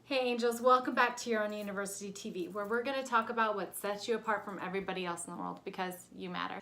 Hey angels, welcome back to Your Own University TV, where we're going to talk about what sets you apart from everybody else in the world, because you matter.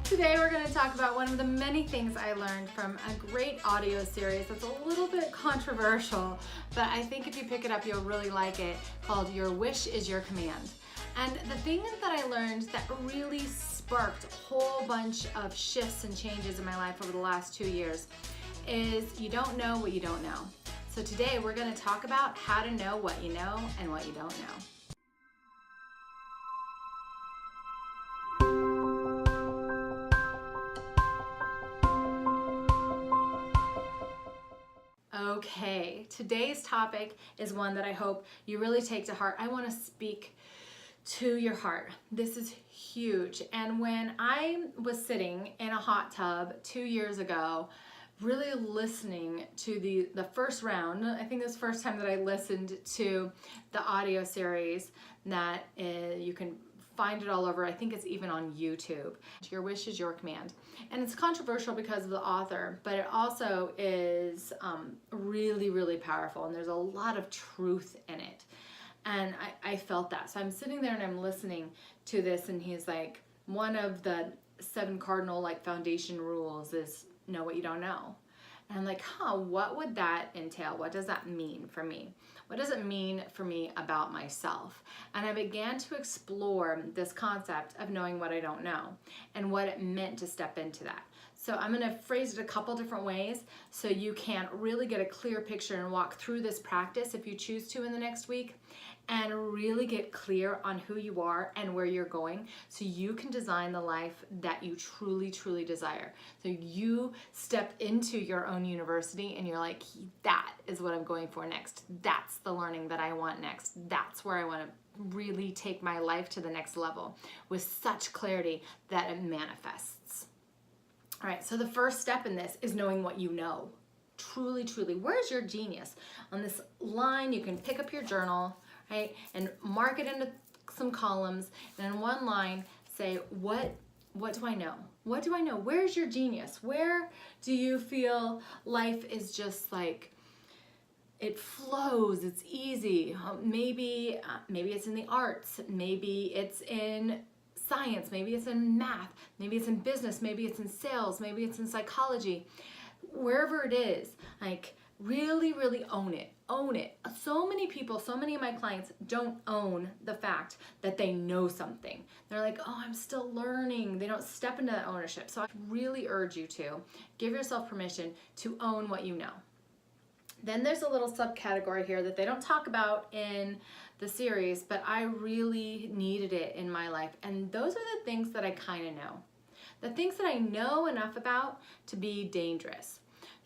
Today we're going to talk about one of the many things I learned from a great audio series that's a little bit controversial, but I think if you pick it up you'll really like it, called Your Wish is Your Command. And the thing that I learned that really sparked a whole bunch of shifts and changes in my life over the last 2 years is you don't know what you don't know. So today we're going to talk about how to know what you know and what you don't know. Okay, today's topic is one that I hope you really take to heart. I want to speak to your heart. This is huge. And when I was sitting in a hot tub 2 years ago, really listening to the first round, I think this was the first time that I listened to the audio series that you can find it all over. I think it's even on YouTube. Your wish is your command. And it's controversial because of the author, but it also is really, really powerful. And there's a lot of truth in it. And I felt that. So I'm sitting there and I'm listening to this, and he's like, one of the 7 cardinal foundation rules is know what you don't know. And I'm like, what would that entail? What does that mean for me? What does it mean for me about myself? And I began to explore this concept of knowing what I don't know and what it meant to step into that. So I'm going to phrase it a couple different ways so you can really get a clear picture and walk through this practice if you choose to in the next week, and really get clear on who you are and where you're going so you can design the life that you truly, truly desire. So you step into your own university and you're like, that is what I'm going for next. That's the learning that I want next. That's where I want to really take my life to the next level with such clarity that it manifests. All right, so the first step in this is knowing what you know. Truly, truly, where's your genius? On this line, you can pick up your journal, right, and mark it into some columns, and in one line say, what do I know? What do I know? Where's your genius? Where do you feel life is just like, it flows, it's easy? Maybe it's in the arts, maybe it's in science, maybe it's in math, maybe it's in business, maybe it's in sales, maybe it's in psychology. Wherever it is, really, really own it. Own it. So many people, so many of my clients don't own the fact that they know something. They're like, oh, I'm still learning. They don't step into that ownership. So I really urge you to give yourself permission to own what you know. Then there's a little subcategory here that they don't talk about in the series, but I really needed it in my life. And those are the things that I kind of know. The things that I know enough about to be dangerous.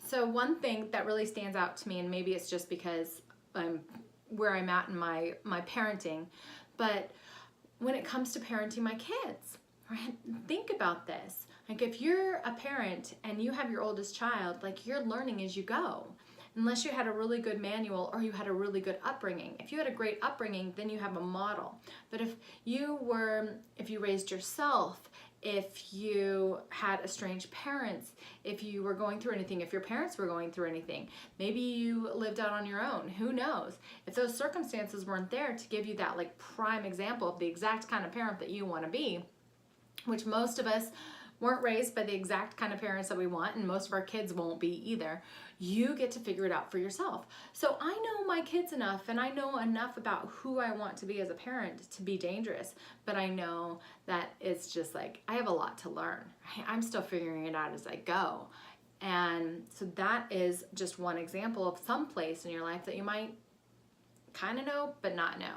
So one thing that really stands out to me, and maybe it's just because I'm where I'm at in my parenting, but when it comes to parenting my kids, right? Think about this. If you're a parent and you have your oldest child, you're learning as you go. Unless you had a really good manual or you had a really good upbringing. If you had a great upbringing, then you have a model. But if you raised yourself, if you had estranged parents, if you were going through anything, if your parents were going through anything, maybe you lived out on your own, who knows? If those circumstances weren't there to give you that prime example of the exact kind of parent that you want to be, which most of us weren't raised by the exact kind of parents that we want, and most of our kids won't be either, you get to figure it out for yourself. So I know my kids enough, and I know enough about who I want to be as a parent to be dangerous, but I know that it's just I have a lot to learn. I'm still figuring it out as I go. And so that is just one example of some place in your life that you might kind of know, but not know.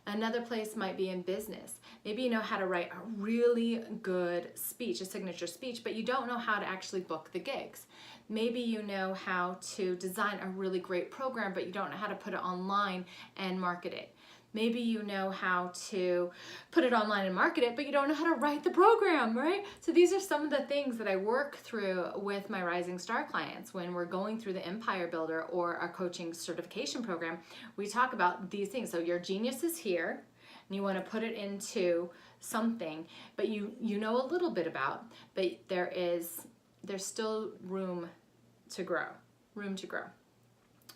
Another place might be in business. Maybe you know how to write a really good speech, a signature speech, but you don't know how to actually book the gigs. Maybe you know how to design a really great program, but you don't know how to put it online and market it. Maybe you know how to put it online and market it, but you don't know how to write the program, right? So these are some of the things that I work through with my Rising Star clients when we're going through the Empire Builder or our coaching certification program. We talk about these things. So your genius is here, and you want to put it into something, but you know a little bit about, but there's still room to grow.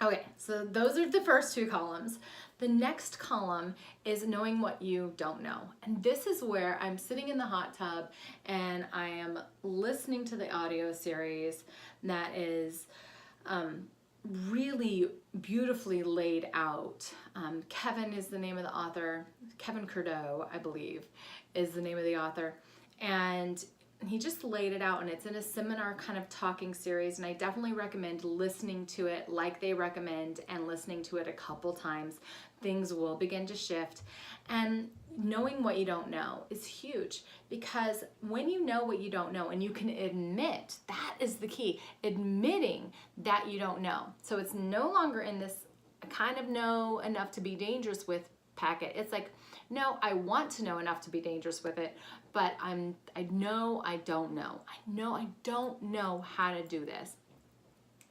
Okay, so those are the first two columns. The next column is knowing what you don't know. And this is where I'm sitting in the hot tub and I am listening to the audio series that is really beautifully laid out. Kevin is the name of the author. Kevin Curdo, I believe, is the name of the author. And he just laid it out, and it's in a seminar kind of talking series, and I definitely recommend listening to it like they recommend and listening to it a couple times. Things will begin to shift. And knowing what you don't know is huge, because when you know what you don't know and you can admit, that is the key, admitting that you don't know. So it's no longer in this kind of know enough to be dangerous with packet. It's like, no, I want to know enough to be dangerous with it, but I know I don't know. I know I don't know how to do this.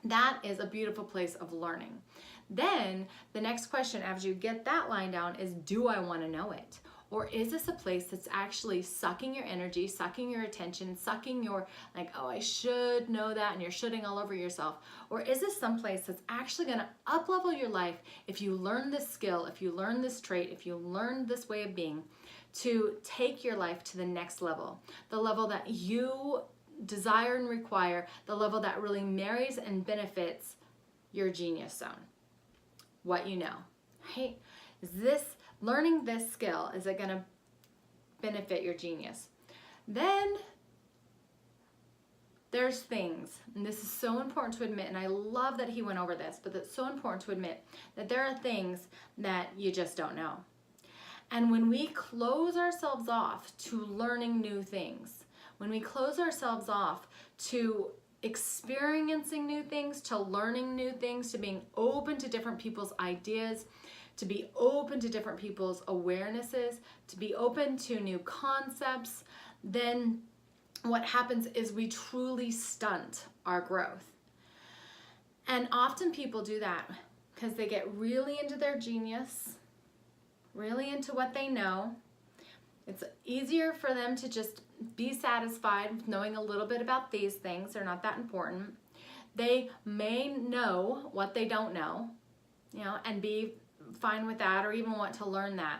That is a beautiful place of learning. Then the next question after you get that line down is, do I want to know it? Or is this a place that's actually sucking your energy, sucking your attention, sucking your, like, oh, I should know that, and you're shooting all over yourself? Or is this someplace that's actually going to up-level your life if you learn this skill, if you learn this trait, if you learn this way of being, to take your life to the next level, the level that you desire and require, the level that really marries and benefits your genius zone? What you know, right? Is this, learning this skill, is it going to benefit your genius? Then there's things, and this is so important to admit, and I love that he went over this, but it's so important to admit that there are things that you just don't know. And when we close ourselves off to learning new things, when we close ourselves off to experiencing new things, to learning new things, to being open to different people's ideas, to be open to different people's awarenesses, to be open to new concepts, then what happens is we truly stunt our growth. And often people do that because they get really into their genius, really into what they know. It's easier for them to just be satisfied with knowing a little bit about these things. They're not that important. They may know what they don't know, and be fine with that, or even want to learn that.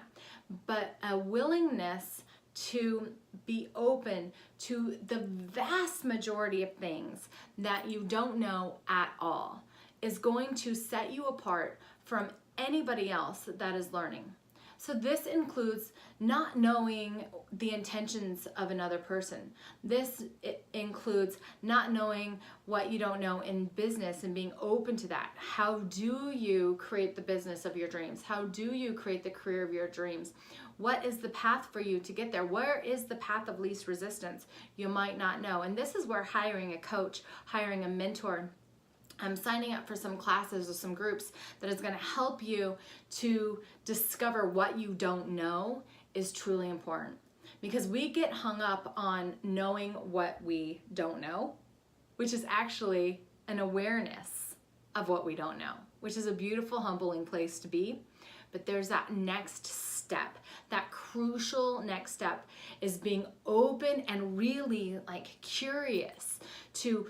But a willingness to be open to the vast majority of things that you don't know at all is going to set you apart from anybody else that is learning. So this includes not knowing the intentions of another person. This includes not knowing what you don't know in business and being open to that. How do you create the business of your dreams? How do you create the career of your dreams? What is the path for you to get there? Where is the path of least resistance? You might not know. And this is where hiring a coach, hiring a mentor, I'm signing up for some classes or some groups that is going to help you to discover what you don't know is truly important. Because we get hung up on knowing what we don't know, which is actually an awareness of what we don't know, which is a beautiful, humbling place to be. But there's that next step. That crucial next step is being open and really curious to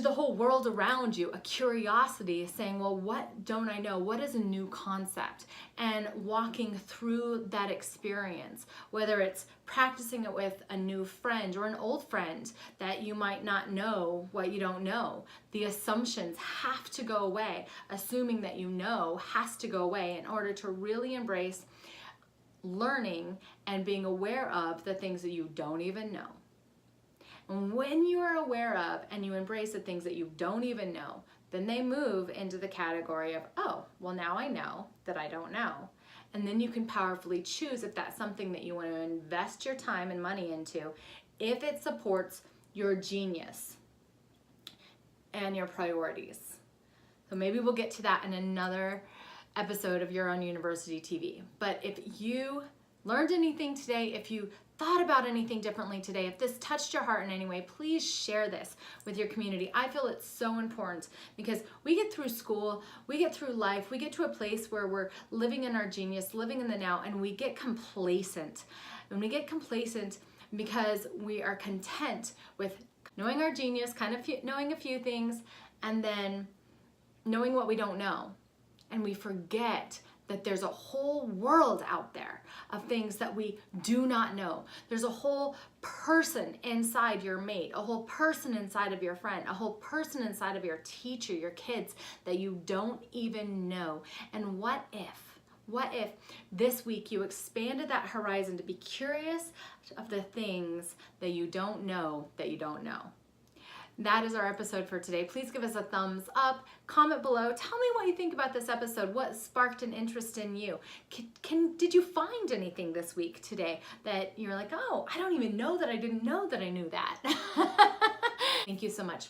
the whole world around you, a curiosity saying, well, what don't I know? What is a new concept? And walking through that experience, whether it's practicing it with a new friend or an old friend that you might not know what you don't know. The assumptions have to go away. Assuming that you know has to go away in order to really embrace learning and being aware of the things that you don't even know. And when you are aware of and you embrace the things that you don't even know, then they move into the category of, oh, well, now I know that I don't know. And then you can powerfully choose if that's something that you want to invest your time and money into, if it supports your genius and your priorities. So maybe we'll get to that in another episode of Your Own University TV. But if you learned anything today, if you thought about anything differently today, if this touched your heart in any way, please share this with your community. I feel it's so important because we get through school, we get through life, we get to a place where we're living in our genius, living in the now, and we get complacent. And we get complacent because we are content with knowing our genius, kind of knowing a few things, and then knowing what we don't know. And we forget that there's a whole world out there of things that we do not know. There's a whole person inside your mate, a whole person inside of your friend, a whole person inside of your teacher, your kids, that you don't even know. And what if this week you expanded that horizon to be curious of the things that you don't know that you don't know? That is our episode for today. Please give us a thumbs up, comment below, tell me what you think about this episode, what sparked an interest in you. Did you find anything this week today that you're like, oh, I don't even know that I didn't know that I knew that? Thank you so much.